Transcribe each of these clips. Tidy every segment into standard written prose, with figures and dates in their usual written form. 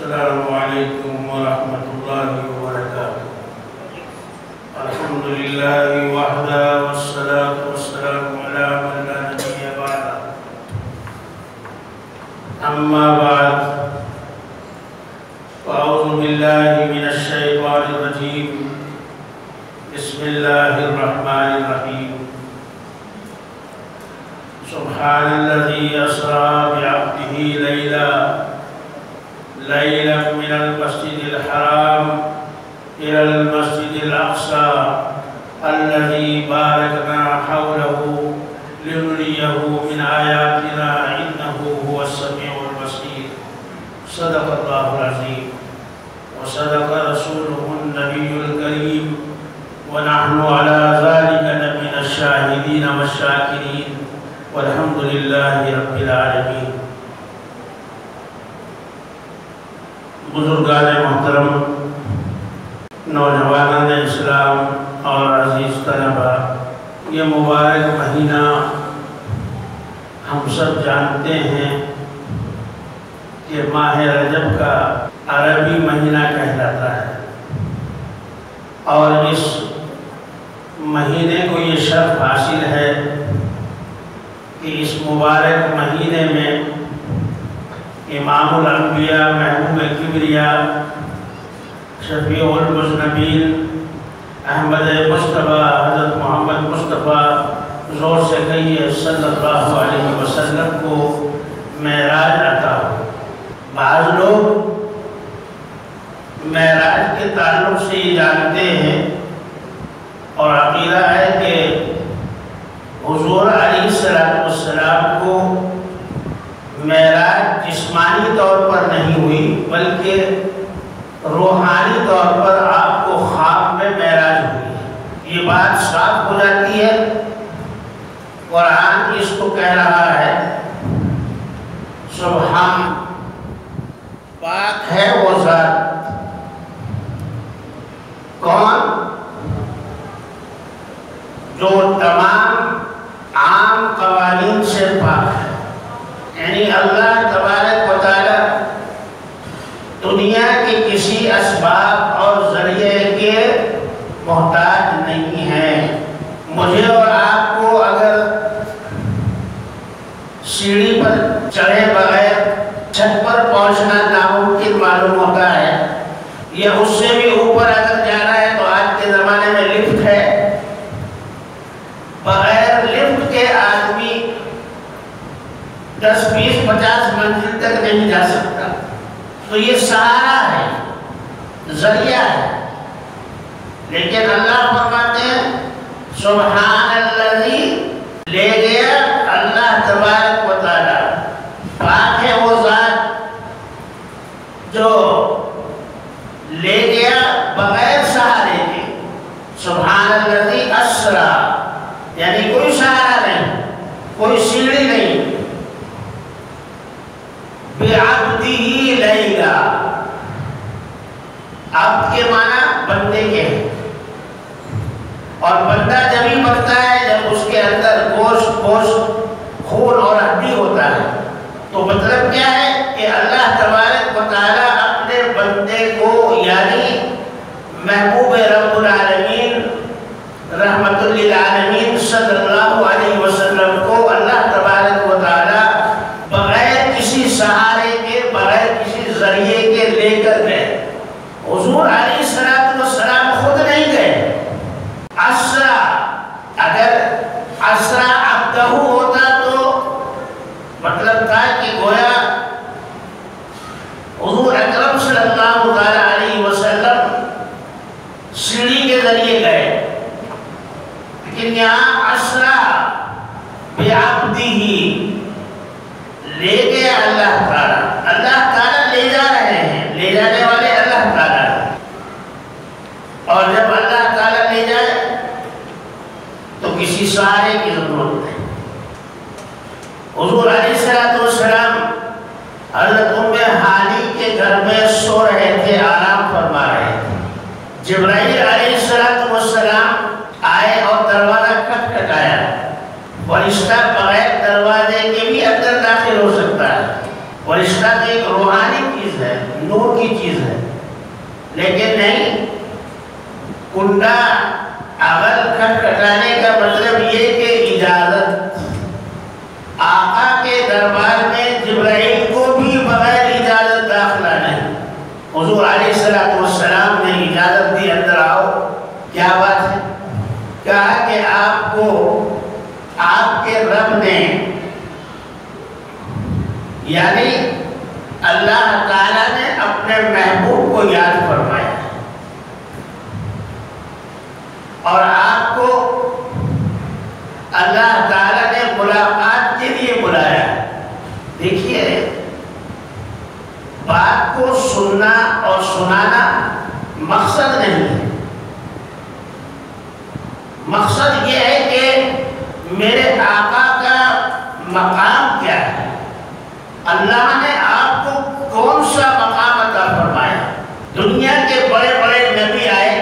السلام علیکم ورحمۃ اللہ وبرکاتہ۔ الحمد للہ وحدہ والصلاة والسلام علی من لا نبی بعدہ، اما بعد فاعوذ باللہ من الشیطان الرجیم، بسم اللہ الرحمن الرحیم۔ سبحان الذي أسرى بعبده ليلا من المسجد الحرام إلى المسجد الأقصى الذي باركنا حوله لنريه من آياتنا إنه هو السميع البصير۔ صدق الله العظيم وصدق رسوله النبي الكريم، ونحن على ذلك من الشاهدين والشاكرين، والحمد للہ رب العالمین۔ بزرگان محترم، نوجوانان اسلام اور عزیز طلبہ، یہ مبارک مہینہ ہم سب جانتے ہیں کہ ماہ رجب کا عربی مہینہ کہلاتا ہے، اور اس مہینے کو یہ شرف حاصل ہے کہ اس مبارک مہینے میں امام الانبیاء، محبوب کبریاء، شفیع المذنبین احمد مصطفیٰ حضرت محمد مصطفیٰ، زور سے کہیے صلی اللہ علیہ وسلم کو معراج عطا ہو۔ بعض لوگ معراج کے تعلق سے یہ جانتے ہیں اور عقیدہ ہے کہ حضور علیہ السلام کو معراج جسمانی طور پر نہیں ہوئی، بلکہ روحانی طور پر آپ کو خواب میں معراج ہوئی ہے۔ یہ بات صاف ہو جاتی ہے، قرآن اس کو کہہ رہا ہے سبحان پاک ہے وہ ذات، کون؟ جو تمام عام قوانین سے پاک ہے، یعنی اللہ تبارک و تعالی دنیا کے کسی اسباب اور ذریعے کے محتاج نہیں ہیں۔ مجھے اور آپ کو اگر سیڑھی پر چڑھے بغیر چھت پر پہنچنا ناممکن معلوم ہوتا ہے، یا اس سے بھی اوپر اگر جانا ہے تو آج کے زمانے میں لفٹ ہے، بغیر لفٹ کے آدمی 10 20 50 منزل تک نہیں جا سکتا۔ تو یہ سہارا ہے، ذریعہ ہے، لیکن اللہ فرماتے ہیں سبحان الذی، لے گیا اللہ تبارک و تعالی، پاک ہے وہ ذات جو لے گیا بغیر سہارے کے۔ سبحان الذی اسرا، یعنی کوئی سہارا نہیں، کوئی سیڑھی نہیں۔ بعبدہ لیلا، عبد کے معنی بندے کے ہیں، اور بندہ جب ہی مرتا ہے جب اس کے اندر گوشت خون اور ہڈی ہوتا ہے۔ تو مطلب کیا ہے کہ اللہ تبارک و تعالی اپنے بندے کو، یعنی محبوب رب العالمین رحمت للعالمین صلی اللہ علیہ وسلم کو اللہ تبارک و تعالی بغیر کسی سہارے کے، بغیر کسی ذریعے کے لے کر گئے۔ حضور علیہ السلام خود نہیں گئے۔ اسرا، اگر اسرا عبدہ ہوتا تو مطلب تھا کہ گویا حضور اکرم صلی اللہ علیہ وسلم سیڑھی کے ذریعے گئے، لیکن یہاں اسرا بعبدہ، لے گئے اللہ تعالیٰ۔ اللہ تعالیٰ لے جا رہے ہیں، لے جانے والے اللہ تعالیٰ ہیں، اور جب اللہ تعالیٰ لے جائے تو کسی سہارے کی ضرورت نہیں۔ حضور علیہ السلام حضرت ام ہانی کے گھر میں سو رہے تھے، آرام فرما رہے تھے۔ جبرائیل علیہ السلام آئے اور دروازہ کھٹکھٹایا۔ فرشتہ بغیر دروازے کے بھی اندر داخل ہو سکتا ہے۔ فرشتہ تو ایک روحانی چیز ہے، نور کی چیز ہے، لیکن نہیں، کنڈا اغل کھٹکھٹانے کا مطلب یہ کہ اجازت، آقا کے دربار میں جبرائیل کو بھی بغیر اجازت داخلہ نہیں، حضور علیہ السلام نے اجازت دی اندر آؤ. کیا بات ہے؟ کہا کہ آپ کو آپ کے رب نے یعنی اللہ تعالیٰ نے اپنے محبوب کو یاد فرمایا اور آپ کو اللہ تعالیٰ نے ملاقات کے لیے بلایا. دیکھیے، بات کو سننا اور سنانا مقصد نہیں ہے، مقصد یہ ہے کہ میرے آقا کا مقام کیا ہے، اللہ نے آپ کو کون سا مقام عطا فرمایا. دنیا کے بڑے بڑے نبی آئے،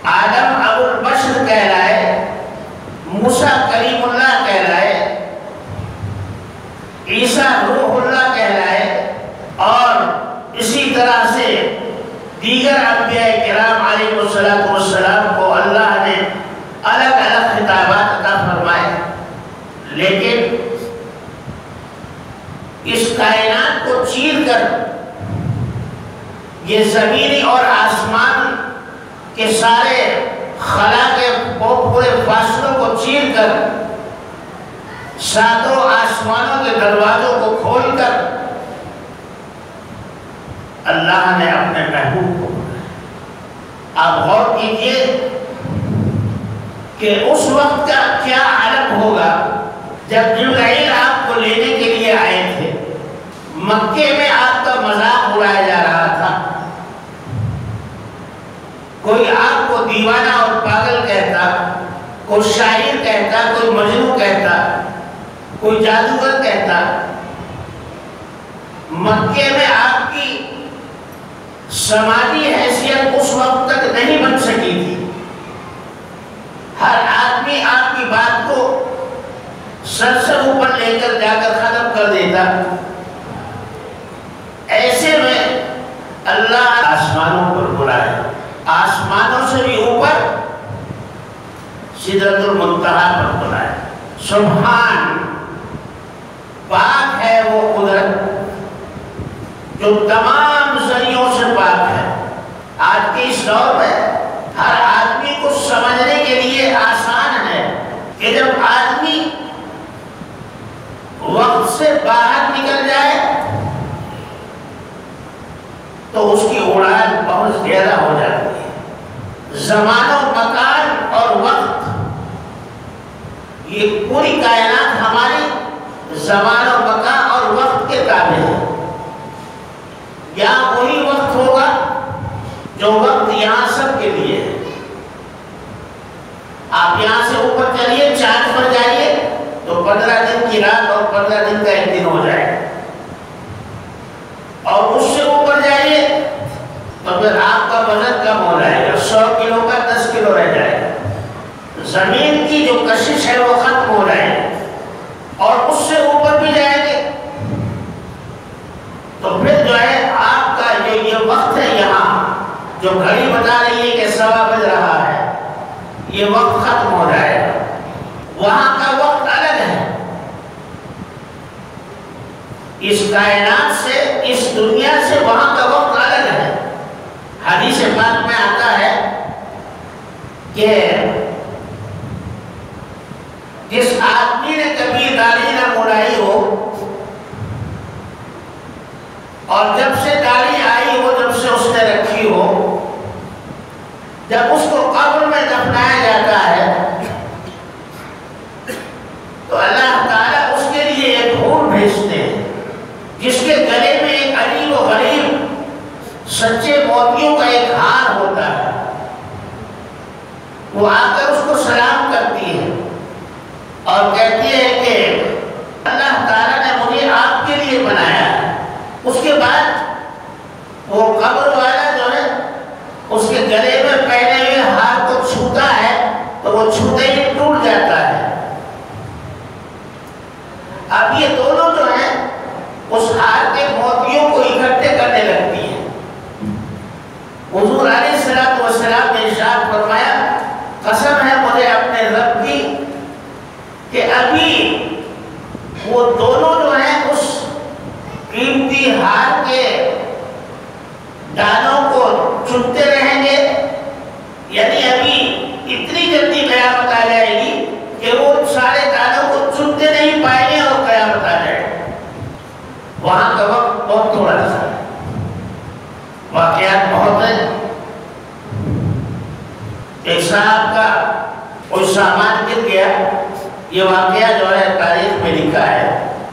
آدم ابو البشر کہلائے، موسیٰ کلیم اللہ کہلائے، عیسیٰ روح اللہ کہلائے، اور اسی طرح سے دیگر انبیاء کرام علیہ السلام کو اللہ نے الگ الگ خطابات عطا فرمائے. لیکن اس کائنات کو چیر کر، یہ زمینی اور آسمان کے سارے خلا کے پورے فاصلوں کو چیر کر، ساتوں آسمانوں کے دروازوں کو کھول کر اللہ نے اپنے محبوب کو بلایا. آپ غور کیجئے کہ اس وقت کا کیا عالم ہوگا جب جبرائیل آپ کو لینے کے لیے آئے تھے. مکے میں آپ کا مذاق اڑایا جا رہا تھا، کوئی آپ کو دیوانہ اور پاگل کہتا، کوئی شاعر کہتا، کوئی مجنون کہتا، کوئی جادوگر کہتا. مکے میں آپ کی سماجی حیثیت اس وقت تک نہیں بن سکی تھی. ہر آدمی آپ کی بات کو سر سے اوپر لے کر جا کر ختم کر دیتا. ایسے میں اللہ آسمانوں پر بلایا، آسمانوں سے بھی اوپر سدرۃ المنتہا پر بلایا. سبحان، پاک ہے وہ قدرت جو تمام ذریعوں سے پاک ہے. آج کے اس دور میں ہر آدمی کو سمجھنے کے لیے آسان ہے کہ جب آدمی وقت سے باہر نکل جائے تو اس کی اڑان بہت زیادہ ہو جاتی ہے. زمان و مکان اور وقت، یہ پوری کائنات ہماری زمان و مکان اور وقت کے تابع ہے. یہاں وہی وقت ہوگا جو وقت یہاں سب کے لیے ہے. آپ یہاں سے اوپر چلیے، چاند پر جائیے تو 15 دن کی رات اور 15 دن کا ایک دن ہو جائے، اور اس سے اوپر جائیے تو پھر آپ کا وزن کم ہو جائے گا، 100 کلو کا 10 کلو رہ جائے گا. زمین کی جو کشش ہے وہ ختم ہو جائے گی، اور اس سے اوپر بھی جائیں گے تو پھر جو ہے آپ کا جو یہ وقت ہے، یہاں جو گھڑی بتا رہی ہے کہ 1:15 بج رہا ہے، یہ وقت ختم ہو جائے گا. وہاں کا وقت الگ ہے. اس کائنات سے، اس دنیا سے وہاں کا وقت الگ ہے. حدیث پاک میں آتا ہے کہ جس آدمی نے کبھی داڑھی نہ مڑائی ہو اور جب سے داڑھی آئی ہو، جب سے اس نے رکھی ہو، جب اس کو قبر میں دفنایا جاتا ہے تو اللہ تعالیٰ اس کے لیے ایک حور بھیجتے ہیں جس کے گلے میں ایک عجیب و غریب سچے موتیوں کا ایک ہار ہوتا ہے. وہ آ کر اس کو سلام کرتی ہے اور کہتی ہے کہ اللہ تعالیٰ نے مجھے آپ کے لیے بنایا ہے. اس کے بعد وہ قبر والا جو ہے اس کے گلے میں پہنے ہوئے ہار کو چھوتا ہے تو وہ چھوتے ہی ٹوٹ جاتا ہے. اب یہ دونوں جو ہیں اس ہار کے موتیوں کو اکٹھا دانوں کو چنتے رہیں گے، یعنی ابھی اتنی جلدی قیامت آ جائے گی کہ وہ سارے دانوں کو چنتے نہیں پائیں گے اور قیامت آ جائے گی۔ وہاں کا وقت بہت تھوڑا سا ہے، واقعات بہت ہیں۔ ایک صاحب کا کوئی سامان گر گیا، یہ واقعہ جو ہے تاریخ میں لکھا ہے۔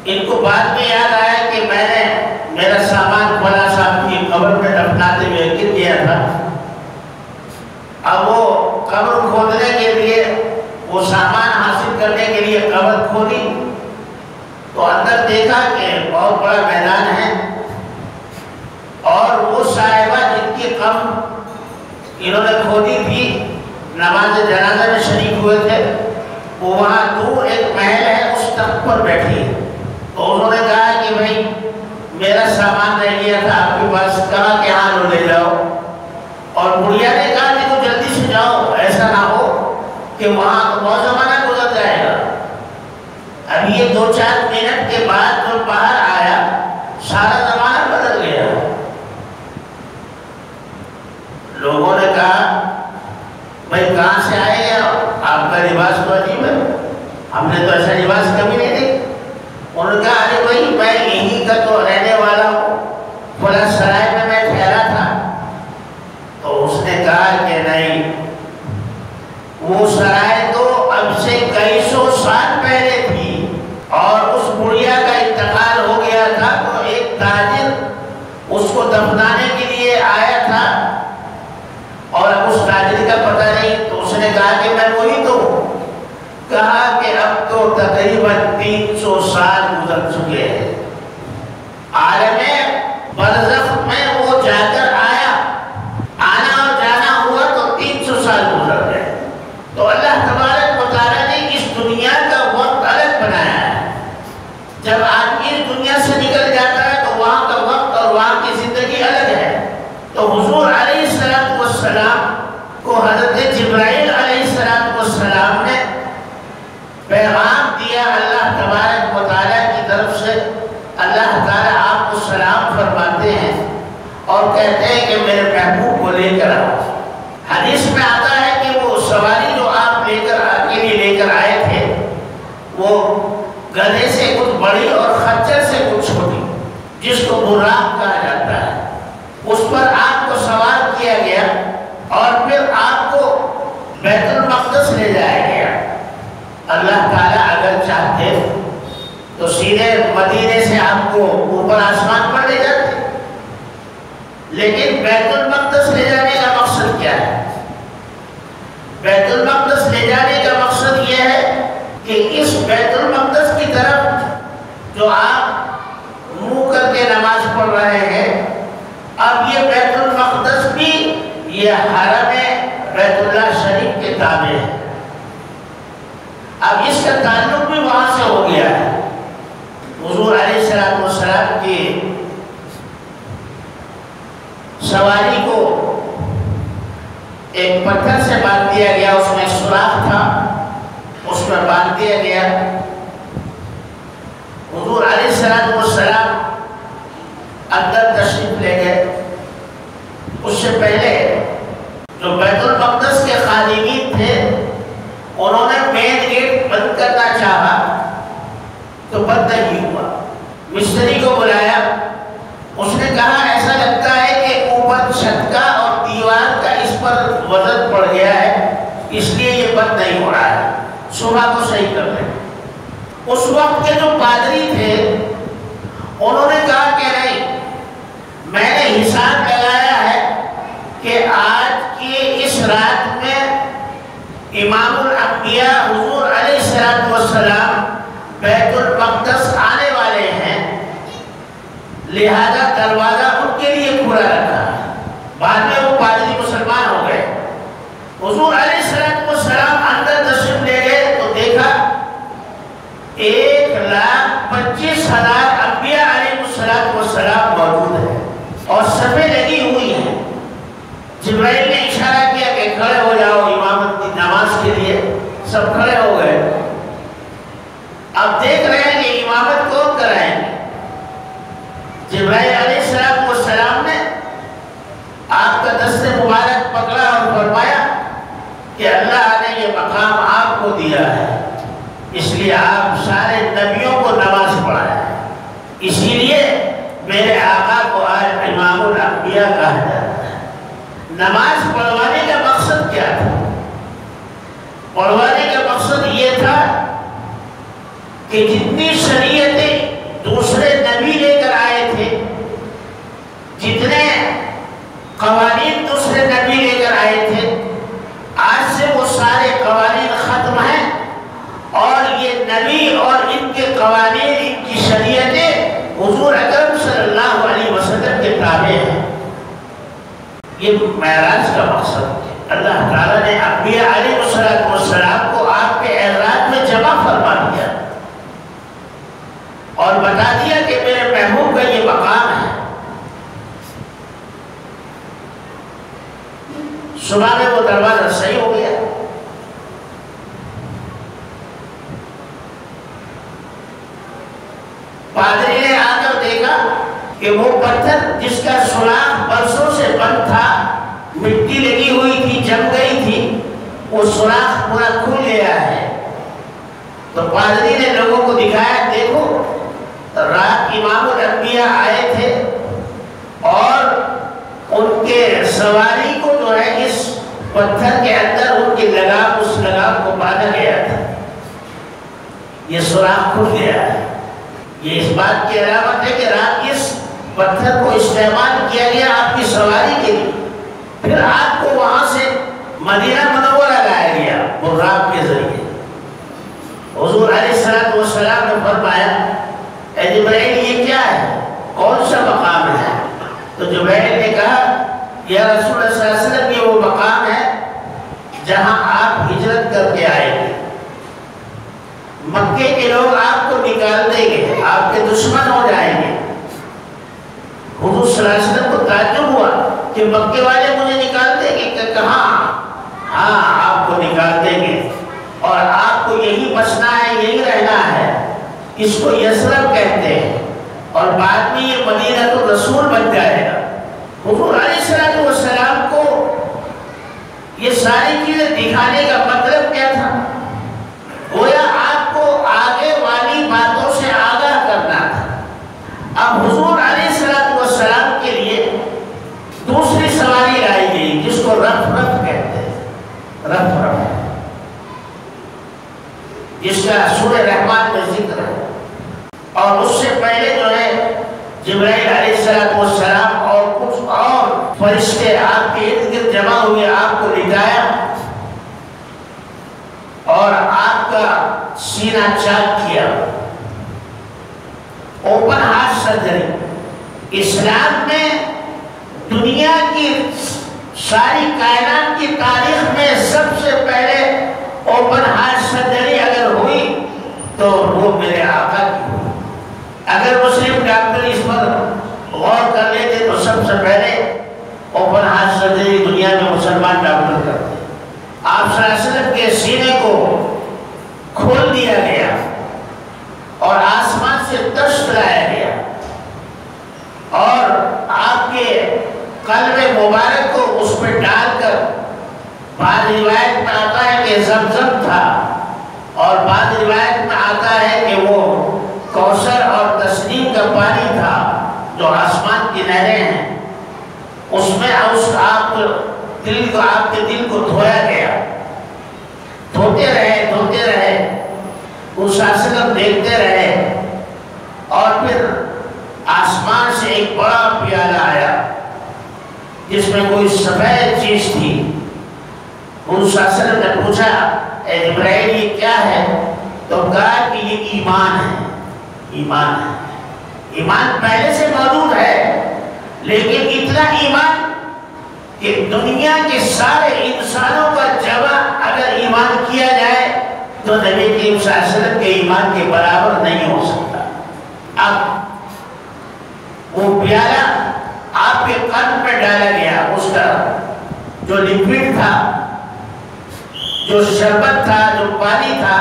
ان کو بعد میں یاد آیا کہ میں نے میرا سامان فلاں صاحب کی قبر میں دفناتے ہوئے گر گیا تھا۔ اب وہ قبر کھودنے کے لیے، وہ سامان حاصل کرنے کے لیے قبر کھودی تو اندر دیکھا کہ بہت بڑا میدان ہے، اور وہ صاحبہ جن کی قبر انہوں نے کھودی تھی، نماز جنازہ میں شریک ہوئے تھے، وہ وہاں دور ایک محل ہے اس تخت پر بیٹھی ہے۔ تو انہوں نے کہا کہ بھائی میرا سامان رہ گیا تھا آپ کے پاس، کہا کہ ہاں لو لے جاؤ۔ اور بڑھیا نے کہا کہ تو جلدی سے جاؤ، ایسا نہ ہو کہ وہاں تو بہت زمانہ گزر جائے گا۔ اب یہ 2-4 منٹ کے بعد جو باہر آیا سارا زمانہ بدل گیا۔ لوگوں نے کہا بھائی کہاں سے آئے ہیں آپ کا لباس تو عجیب ہے، ہم نے تو ایسا لباس کبھی نہیں دیکھا۔ انہوں نے کہا ارے بھائی میں یہیں کا تو رہنے والا ہوں، فلاں سرائے میں میں ٹھہرا تھا۔ تو اس نے کہا کہ نہیں، وہ سرائے تو اب سے کئی سو سال پہلے تھی، اور اس بڑھیا کا انتقال ہو گیا تھا تو ایک تاجر اس کو دفنانے کے لیے آیا تھا، اور اب اس تاجر کا پتہ نہیں۔ تو اس نے کہا کہ میں وہی تو ہوں۔ کہا کہ اب تو تقریباً 300 سال گزر چکے ہیں، عالم برزخ میں وہ جا کر آیا، آنا اور جانا ہوا تو 300 سال گزر گئے۔ تو اللہ تبارک و تعالیٰ نے اس دنیا کا وقت الگ بنایا ہے۔ جب آدمی اس دنیا سے نکل جاتا ہے تو وہاں کا وقت اور وہاں کی زندگی الگ ہے۔ تو حضور علیہ السلام کو حضرت جبرائیل علیہ السلام نے پیغام دیا اللہ تبارک و تعالیٰ کی طرف سے۔ اللہ تعالیٰ آپ کو سلام فرماتے ہیں اور کہتے ہیں کہ میرے محبوب کو لے کر آؤ۔ حدیث میں آتا ہے کہ وہ سواری جو آپ لے کر آئے تھے وہ گدھے سے کچھ بڑی اور خچر سے کچھ چھوٹی، جس کو براق کہا جاتا ہے، اس پر آپ کو سوار کیا گیا اور پھر آپ کو بیت المقدس لے جایا گیا۔ اللہ تعالیٰ اگر چاہتے تو سیدھے مدینے سے آپ کو اوپر آسمان پر لے جاتے، لیکن بیت المقدس لے جانے کا مقصد کیا ہے؟ بیت المقدس لے جانے کا مقصد یہ ہے کہ اس بیت المقدس کی طرف جو آپ منہ کر کے نماز پڑھ رہے ہیں، اب یہ بیت المقدس بھی یہ حرم بیت اللہ شریف کے تابع ہے۔ اب اس کا تعلق بھی وہاں سے ہو گیا ہے۔ حضور علیہ السلام کی سواری کو ایک پتھر سے باندھ دیا گیا، اس میں سوراخ تھا، اس میں باندھ دیا گیا۔ حضور علیہ السلام اندر تشریف لے گئے۔ اس سے پہلے جو بیت المقدس کے خادمین تھے انہوں نے مین گیٹ بند کرنا چاہا تو بند نہیں ہوا۔ مستری کو بلایا، اس نے کہا ایسا لگتا ہے کہ اوپر چھت کا اور دیوار کا اس پر وزن پڑ گیا ہے، اس لیے یہ بند نہیں ہو رہا ہے، صبح کو صحیح کر لیں۔ اس وقت کے جو پادری تھے انہوں نے کہا کہ نہیں، میں نے حساب لگایا ہے کہ آج کی اس رات میں امام الانبیاء حضور علیہ السلام بیت المقدس آنے والے ہیں، لہذا دروازہ ان کے لیے کھلا رکھا۔ بعد میں وہ پادری مسلمان ہو گئے۔ حضور علیہ السلام اندر تشریف لے گئے تو دیکھا 1,25,000 انبیاء علیہ السلام موجود ہیں اور صفیں لگی ہوئی ہیں۔ جبرائیل نے اشارہ کیا کہ کھڑے ہو جاؤ امامت کی نماز کے لیے، سب کھڑے ہو گئے۔ اب دیکھ رہے ہیں کہ امامت کون کرائیں گے۔ جبرائیل علیہ السلام نے آپ کا دست مبارک پکڑا اور فرمایا کہ اللہ نے یہ مقام آپ کو دیا ہے، اس لیے آپ سارے نبیوں کو نماز پڑھایا ہے، اسی لیے میرے آقا کو آج امام الانبیاء کہا جاتا ہے۔ نماز پڑھوانے کا مقصد کیا تھا؟ پڑھوانے کا مقصد یہ تھا کہ جتنی شریعتیں دوسرے نبی لے کر آئے تھے، جتنے قوانین دوسرے نبی لے کر آئے تھے، آج سے وہ سارے قوانین ختم ہیں، اور یہ نبی اور ان کے قوانین، ان کی شریعتیں حضور اکرم صلی اللہ علیہ وسلم کے تابع ہیں۔ یہ معراج کا مقصد ہے۔ اللہ تعالیٰ نے انبیاء علیہ السلام کو آپ کے اعراج میں جمع فرما دیا اور بتا دیا کہ میرے محبوب کا یہ مقام ہے۔ صبح میں وہ دروازہ صحیح ہو گیا، پادری نے آ کر دیکھا کہ وہ پتھر جس کا سوراخ برسوں سے بند تھا، مٹی لگی ہوئی تھی، جم گئی تھی، وہ سوراخ پورا کھل گیا ہے۔ تو پادری نے لوگوں کو دکھایا، دیکھو رات امام الانبیاء آئے تھے اور ان کے سواری کو جو ہے اس پتھر کے اندر ان کی لگام، اس لگام کو باندھا گیا تھا، یہ سوراخ کھل گیا ہے۔ یہ اس بات کی علامت ہے کہ رات اس پتھر کو استعمال کیا گیا آپ کی سواری کے لیے، پھر آپ کو وہاں سے مدینہ منورہ لایا گیا براق کے ذریعے۔ حضور علیہ السلام نے فرمایا، اے جبرائیل یہ کیا ہے، کون سا مقام ہے؟ تو جبرائیل نے کہا، یا رسول اللہ صلی اللہ علیہ وسلم یہ وہ مقام ہے جہاں آپ ہجرت کر کے آئے گے، مکے کے لوگ آپ کو نکال دیں گے، آپ کے دشمن ہو جائیں گے۔ حضور صلی اللہ علیہ وسلم کو تعجب ہوا کہ مکے والے مجھے نکال دیں گے، کہ کہاں؟ ہاں آپ کو نکال دیں گے اور آپ کو یہی بسنا ہے، یہی رہنا ہے۔ اس کو یثرب کہتے ہیں اور بعد میں یہ مدینہ الرسول بن جائے گا۔ حضور علیہ السلام کو یہ ساری چیزیں دکھانے کا مطلب کیا تھا؟ گویا آپ کو آگے والی باتوں سے آگاہ کرنا تھا۔ اب حضور علیہ السلام کے لیے دوسری سواری لائی گئی جس کو رف کہتے ہیں، رف جس کا سورہ رحمان میں ذکر ہے۔ اور اس سے پہلے جو ہے جبرائیل علیہ السلام اور کچھ اور فرشتے آپ کے ارد گرد جمع ہوئے، آپ کو لٹایا اور آپ کا سینہ چاک کیا، اوپن ہارٹ سرجری۔ اسلام میں دنیا کی ساری کائنات کی تاریخ میں سب سے پہلے اوپن ہارٹ سرجری اگر ہوئی تو وہ میرے آقا کی ہوئی۔ اگر مسلم ڈاکٹر اس پر غور کر لیتے تو سب سے پہلے اوپن ہارٹ سرجری دنیا میں مسلمان ڈاکٹر کرتے۔ آپ صلی اللہ علیہ وسلم کے سینے کو کھول دیا گیا اور آسمان سے تشت لایا گیا اور آپ کے قلب مبارک کو اس پہ ڈال کر، بعض روایت میں آتا ہے کہ زمزم تھا اور بعض روایت میں آتا ہے کہ وہ کوثر اور تسنیم کا پانی تھا جو آسمان کی نہریں ہیں، اس میں آپ کے دل کو دھویا گیا۔ دھوتے رہے اس آسلم دیکھتے رہے اور پھر آسمان سے ایک بڑا پیالہ آیا جس میں کوئی سفید چیز تھی۔ اس آسلم نے پوچھا، اے جبرائیل یہ کیا ہے؟ تو کہا کہ یہ ایمان ہے۔ ایمان پہلے سے موجود ہے، لیکن اتنا ایمان کہ دنیا کے سارے انسانوں کا جمع اگر ایمان کیا جائے تو نبی کریم صلی اللہ علیہ وسلم کے ایمان کے برابر نہیں ہو سکتا۔ اب وہ پیالہ آپ کے قلب میں ڈالا گیا، اس کا جو لیکوڈ تھا، جو شربت تھا، جو پانی تھا،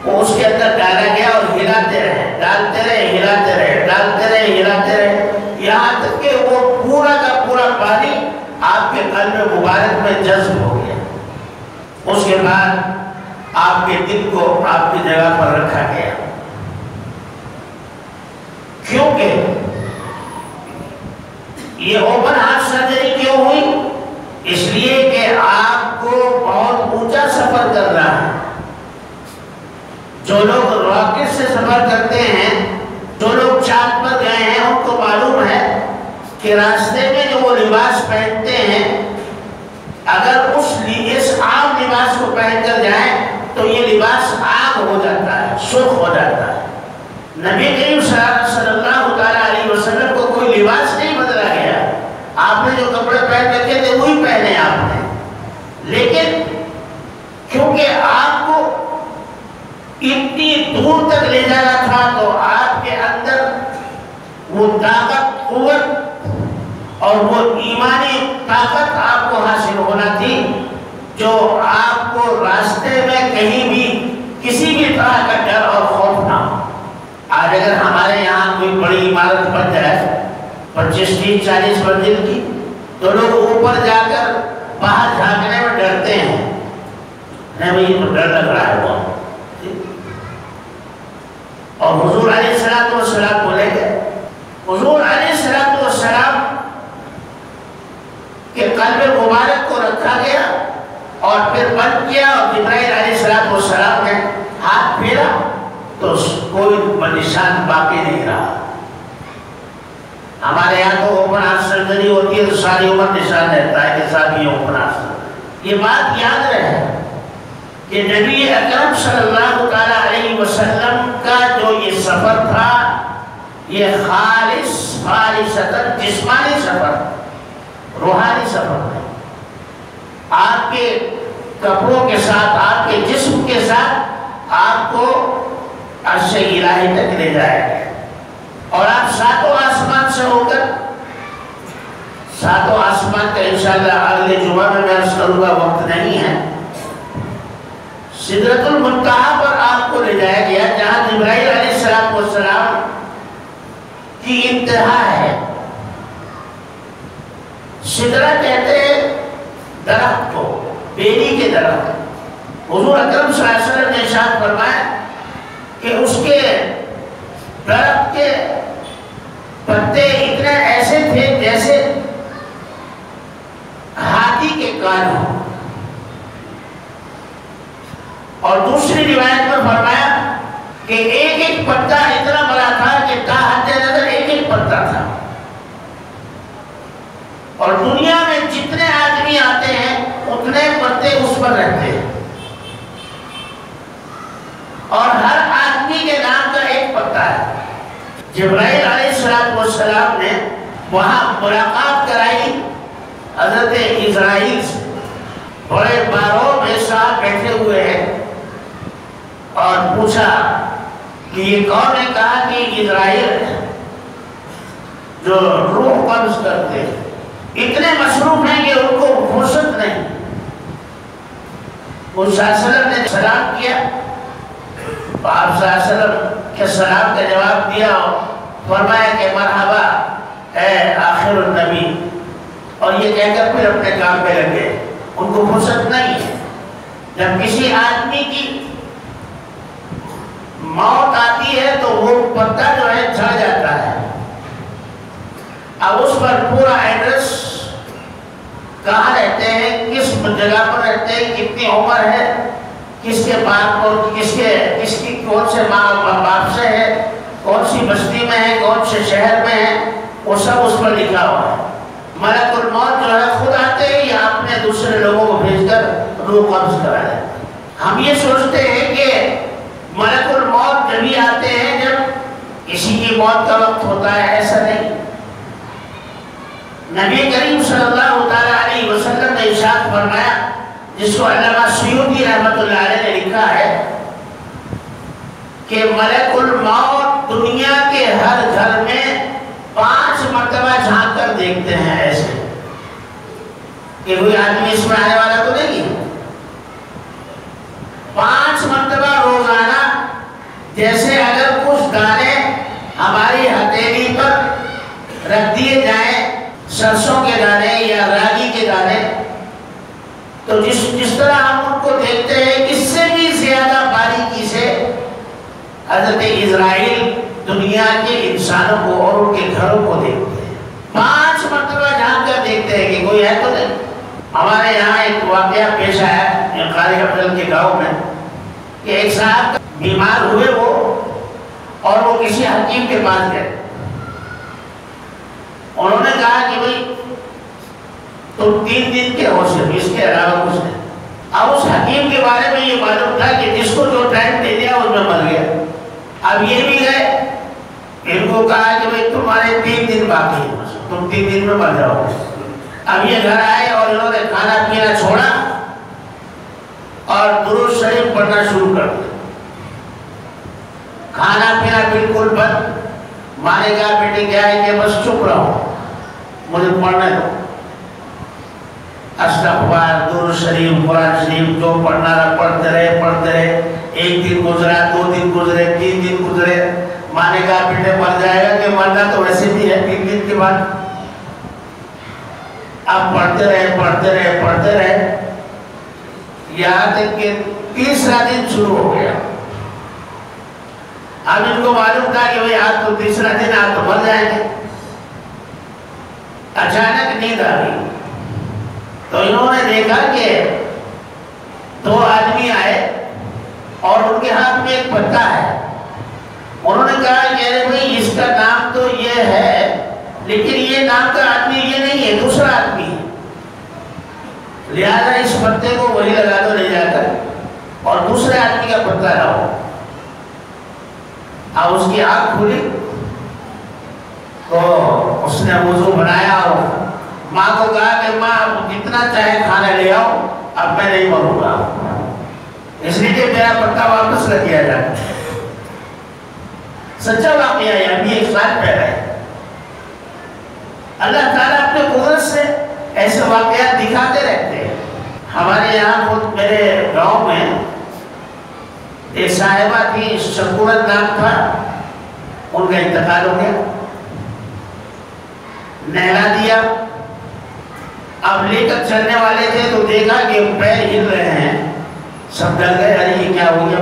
وہ اس کے اندر ڈالا گیا اور ہلاتے رہے، ڈالتے رہے، ہلاتے رہے، ڈالتے رہے، ہلاتے رہے، یہاں تک کہ وہ پورا کا پورا پانی آپ کے قلب مبارک میں جذب ہو گیا. اس کے بعد آپ کے دل کو آپ کی جگہ پر رکھا گیا. کیونکہ یہ اوپن ہارٹ سرجری کیوں ہوئی؟ اس لیے کہ آپ کو بہت اونچا سفر کر رہا ہے. جو لوگ راکٹ سے سفر کرتے ہیں، جو لوگ چاند پر گئے ہیں، ان کو معلوم ہے کہ راستے میں جو وہ لباس پہنتے ہیں، اگر اس عام لباس کو پہن کر جائیں تو یہ لباس آگ ہو جاتا ہے، سرخ ہو جاتا ہے. نبی کریم صلی اللہ تعالیٰ علیہ وسلم کو کوئی لباس نہیں بدلا گیا. آپ نے جو کپڑے پہن رکھے تھے وہی پہنے آپ نے، لیکن کیونکہ آپ کو اتنی دور تک لے جانا تھا تو آپ کے اندر وہ طاقت، قوت اور وہ ایمانی طاقت آپ کو حاصل ہونا تھی جو آپ کو راستے میں کہیں بھی کسی بھی طرح کا ڈر اور خوف نہ ہو. آج اگر ہمارے یہاں کوئی بڑی عمارت بن جائے 25-30-40 منزل کی، تو لوگ اوپر جا کر باہر جھانکنے میں ڈرتے ہیں. نہیں بھائی یہ تو ڈر لگ رہا ہے وہ. اور حضور علیہ السلام بولے گئے، حضور علیہ السلام کے قلب مبارک کو رکھا گیا اور پھر بند کیا، اور جبرائیل علیہ السلام نے ہاتھ پھیرا تو کوئی نشان باقی نہیں رہا. ہمارے یہاں تو اوپن ہارٹ سرجری ہوتی ہے تو ساری عمر نشان رہتا ہے کہ صاحب یہ اوپن ہارٹ سرجری. یہ بات یاد رہے کہ نبی اکرم صلی اللہ تعالیٰ علیہ وسلم کا جو یہ سفر تھا، یہ خالصتاً جسمانی سفر، روحانی سفر ہے. آپ کے کپڑوں کے ساتھ، آپ کے جسم کے ساتھ آپ کو عرش الہی تک لے جائے گا، اور آپ ساتوں آسمان سے ہو کر، ساتوں آسمان کا انشاءاللہ اگلے جمعہ میں عرض کروں گا، وقت نہیں ہے، سدرۃ المنتہا پر آپ کو لے جایا گیا جہاں جبرائیل علیہ السلام کی انتہا ہے. سدرہ کہتے ہیں درخت کو، بیری کے درخت. حضور اکرم صلی اللہ علیہ وسلم نے ارشاد فرمایا کہ اس کے درخت کے پتے اتنے ایسے تھے جیسے ہاتھی کے کان ہوں. اور دوسری روایت میں فرمایا کہ ایک ایک پتا اتنا بڑا تھا کہ تا حد نظر ایک ایک پتا تھا. اور دنیا میں جتنے آدمی آتے ہیں اتنے پتے اس پر رہتے ہیں، اور ہر آدمی کے نام کا ایک پتا ہے. جبرائیل علیہ السلام نے وہاں ملاقات کرائی حضرت اسرائیل سے. بڑے باروں میں صاحب بیٹھے ہوئے ہیں اور پوچھا کہ یہ کون نے؟ کہا کہ اسرائیل جو روح قبض کرتے ہیں، اتنے مصروف ہیں کہ ان کو فرصت نہیں. اس صلی اللہ علیہ وسلم نے سلام کیا، آپ صلی اللہ علیہ وسلم کے سلام کا جواب دیا اور فرمایا کہ مرحبا اے آخر النبی، اور یہ کہہ کر پھر اپنے کام پہ لگے. ان کو فرصت نہیں ہے. جب کسی آدمی کی موت آتی ہے تو وہ پتا جو ہے جھڑ جاتا ہے. اب اس پر پورا ایڈریس، کہاں رہتے ہیں، کس جگہ پر رہتے ہیں، کتنی عمر ہے، کس کے باپ اور کس کی کون سے ماں باپ سے ہے، کون سی بستی میں ہے، کون سے شہر میں ہے، وہ سب اس پر لکھا ہوا ہے. ملک الموت جو ہے خود آتے ہیں یا اپنے دوسرے لوگوں کو بھیج کر روح قبض کرا ہے. ہم یہ سوچتے ہیں کہ ملک الموت جبھی آتے ہیں جب کسی کی موت کا وقت ہوتا ہے. ایسا نہیں. نبی کریم صلی اللہ تعالیٰ علیہ وسلم نے ارشاد فرمایا، جس کو علامہ سیوطی رحمۃ اللہ علیہ نے لکھا ہے کہ ملک الموت دنیا کے ہر گھر میں 5 مرتبہ جھانک کر دیکھتے ہیں، ایسے کہ کوئی آدمی اس میں آنے والا تو نہیں ہے. 5 مرتبہ روزانہ، جیسے اگر کچھ دانے ہماری ہتھیلی پر رکھ دیے جائیں، سرسوں کے دانے یا اسرائیل دنیا کے انسانوں کو اور ان کے گھروں کو دیکھتے ہیں، 5 مرتبہ جان کر دیکھتے ہیں کہ کوئی ہے تو نہیں۔ ہمارے یہاں ایک واقعہ پیش آیا قاری افضل کے گاؤں میں کہ ایک صاحب بیمار ہوئے وہ، اور وہ کسی حکیم کے پاس گئے۔ انہوں نے کہا کہ بھئی تم 3 دن کے ہو صرف، اس کے علاوہ کچھ نہیں۔ اب اس حکیم کے بارے میں یہ معلوم تھا کہ جس کو جو ٹائم دے دیا اس میں مر گیا۔ اب یہ بھی گئے، ان کو کہا کہ بھئی تمہارے 3 دن باقی ہیں، تم 3 دن میں مر جاؤ۔ اب یہ گھر آئے اور انہوں نے کھانا پینا چھوڑا اور درود شریف پڑھنا شروع کر دیا۔ کھانا پینا بالکل بند۔ ماں نے کہا بیٹے کیا ہے کہ بس چپ رہو، مجھے پڑھنے دو۔ استغفار، درود شریف، قرآن شریف جو پڑھنا رہا پڑھتے رہے۔ 1 دن گزرا، 2 دن گزرے، 3 دن گزرے۔ ماں نے کہا بیٹے مر جائے گا کہ مرنا تو ویسے بھی ہے 3 دن کے بعد۔ اب پڑھتے رہے یہاں تک کہ 3را دن شروع ہو گیا۔ اب ان کو معلوم تھا کہ بھئی آج تو 3را دن، آج تو مر جائیں گے۔ اچانک نیند آ گئی تو انہوں نے دیکھا کہ 2 آدمی آئے اور ان کے ہاتھ میں ایک پتا ہے۔ انہوں نے کہا کہ ارے بھئی اس کا نام تو یہ ہے، لیکن یہ نام کا آدمی یہ نہیں ہے، دوسرا آدمی ہے، لہذا اس پتے کو وہی لگا دو لے جا کر اور دوسرے آدمی کا پتا لاؤ۔ اب اس کی آنکھ کھلی تو اس نے وضو بنایا اور ماں کو کہا کہ ماں جتنا چاہے کھانا لے آؤ، اب میں نہیں مروں گا، اس لیے کہ میرا پتا واپس رکھ دیا جائے۔ سچا واقعہ ہے، ابھی 1 سال پہلے ہے۔ اللہ تعالیٰ اپنے قدرت سے ایسے واقعات دکھاتے رہتے ہیں۔ ہمارے یہاں خود میرے گاؤں میں ایک صاحبہ تھی، شکورت نام تھا، ان کا انتقال ہو گیا۔ نہلا دیا، اب لے کر چلنے والے تھے تو دیکھا کہ پیر ہل رہے ہیں، سب ڈر گئے، ارے یہ کیا ہو گیا؟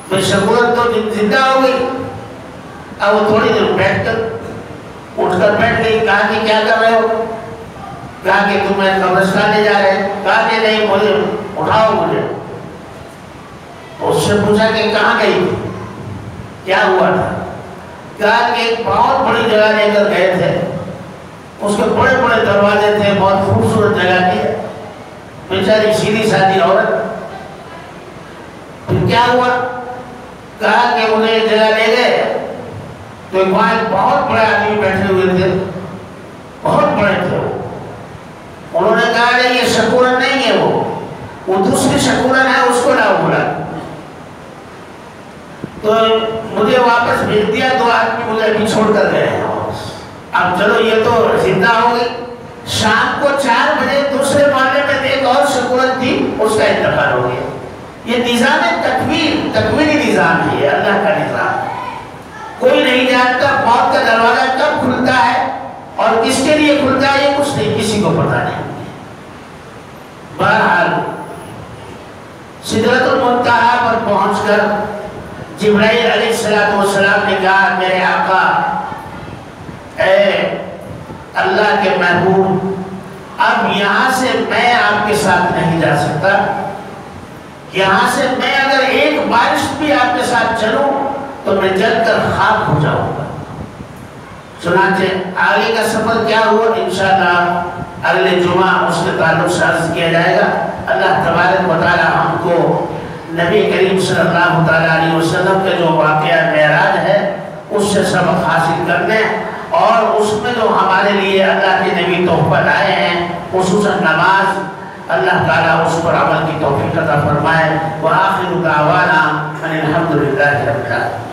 پھر شکورت تو زندہ ہو گئی۔ اب وہ تھوڑی دیر اٹھ کر بیٹھ گئی۔ کہا کہ کیا کر رہے ہو؟ کہا کہ تمہیں قبرستان لے جا رہے ہیں۔ کہا کہ نہیں، مجھے اٹھاؤ مجھے۔ اس سے پوچھا کہ کہاں گئی تھی، کیا ہوا تھا؟ کہا کہ ایک بہت بڑی جگہ لے کر گئے تھے، اس کے بڑے بڑے دروازے تھے، بہت خوبصورت جگہ تھی، بیچاری سیدھی سادھی عورت۔ پھر کیا ہوا؟ کہا کہ انہیں ایک جگہ لے گئے تو وہاں ایک بہت بڑے آدمی بیٹھے ہوئے تھے، بہت بڑے تھے وہ۔ انہوں نے کہا کہ یہ شکورن نہیں ہے، وہ دوسری شکورن ہے، اس کو لاؤ بلا۔ تو مجھے واپس بھیج دیا، 2 آدمی مجھے ابھی چھوڑ کر گئے ہیں۔ اب چلو یہ تو زندہ ہو گئی۔ شام کو 4 بجے دوسرے محلے میں ایک اور شکورن تھی، اس کا انتقال ہو گیا۔ یہ نظام تکوینی نظام ہے، اللہ کا نظام ہے۔ کوئی نہیں جانتا موت کا دروازہ کب کھلتا ہے اور کس کے لیے کھلتا ہے، یہ کچھ نہیں، کسی کو پتہ نہیں۔ بہرحال سدرۃ المنتہا پر پہنچ کر جبرائیل علیہ السلام نے کہا میرے آقا، اے اللہ کے محبوب، اب یہاں سے میں آپ کے ساتھ نہیں جا سکتا، یہاں سے میں اگر ایک بارش بھی آپ کے ساتھ چلوں تو میں جل کر خاک ہو جاؤں گا۔ چنانچہ آگے کا سفر کیا ہوا انشاءاللہ اگلے جمعہ اس کے تعلق سے عرض کیا جائے گا۔ اللہ تبارک و تعالی ہم کو نبی کریم صلی اللہ علیہ وسلم کے جو واقعہ معراج ہے اس سے سبق حاصل کرنے اور اس میں جو ہمارے لیے اللہ کے نبی تحفہ لائے ہیں خصوصاً نماز، اللہ تعالیٰ اس پر عمل کی توفیق عطا فرمائے۔ وآخر دعوانا ان الحمدللہ رب العالمین۔